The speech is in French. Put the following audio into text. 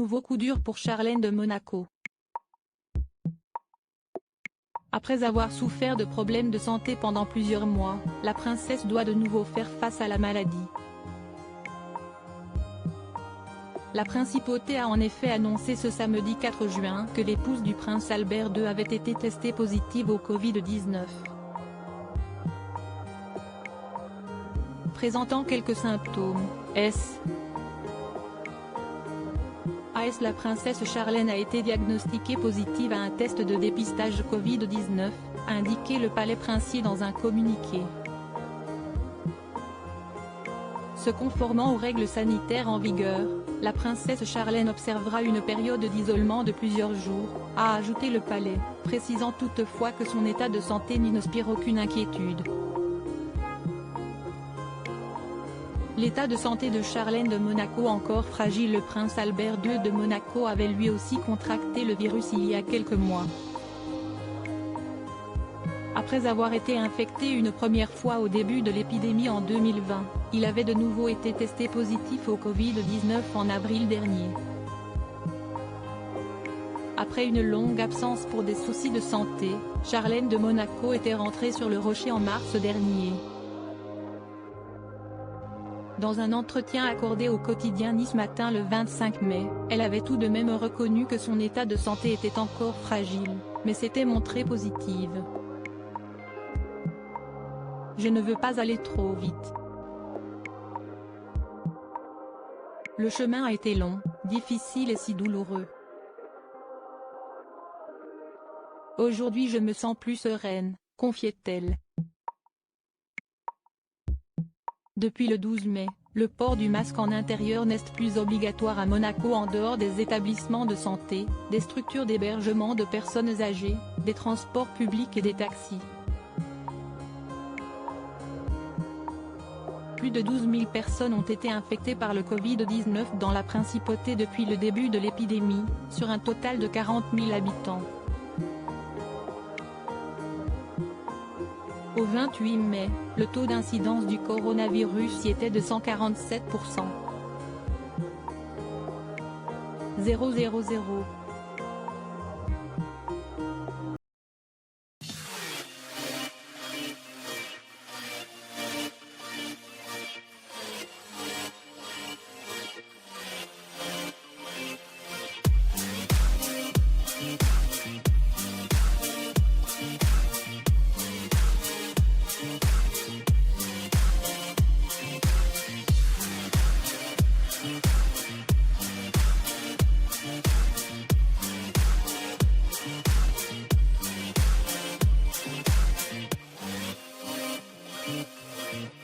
nouveau coup dur pour Charlène de Monaco. Après avoir souffert de problèmes de santé pendant plusieurs mois, la princesse doit de nouveau faire face à la maladie. La principauté a en effet annoncé ce samedi 4 juin que l'épouse du prince Albert II avait été testée positive au Covid-19. Présentant quelques symptômes, la princesse Charlène a été diagnostiquée positive à un test de dépistage Covid-19, a indiqué le palais princier dans un communiqué. Se conformant aux règles sanitaires en vigueur, la princesse Charlène observera une période d'isolement de plusieurs jours, a ajouté le palais, précisant toutefois que son état de santé n'inspire aucune inquiétude. L'état de santé de Charlène de Monaco encore fragile. Le prince Albert II de Monaco avait lui aussi contracté le virus il y a quelques mois. Après avoir été infecté une première fois au début de l'épidémie en 2020, il avait de nouveau été testé positif au Covid-19 en avril dernier. Après une longue absence pour des soucis de santé, Charlène de Monaco était rentrée sur le rocher en mars dernier. Dans un entretien accordé au quotidien Nice Matin le 25 mai, elle avait tout de même reconnu que son état de santé était encore fragile, mais s'était montrée positive. « Je ne veux pas aller trop vite. Le chemin a été long, difficile et si douloureux. Aujourd'hui je me sens plus sereine », confiait-elle. Depuis le 12 mai, le port du masque en intérieur n'est plus obligatoire à Monaco en dehors des établissements de santé, des structures d'hébergement de personnes âgées, des transports publics et des taxis. Plus de 12 000 personnes ont été infectées par le Covid-19 dans la principauté depuis le début de l'épidémie, sur un total de 40 000 habitants. Au 28 mai, le taux d'incidence du coronavirus y était de 147%. 000.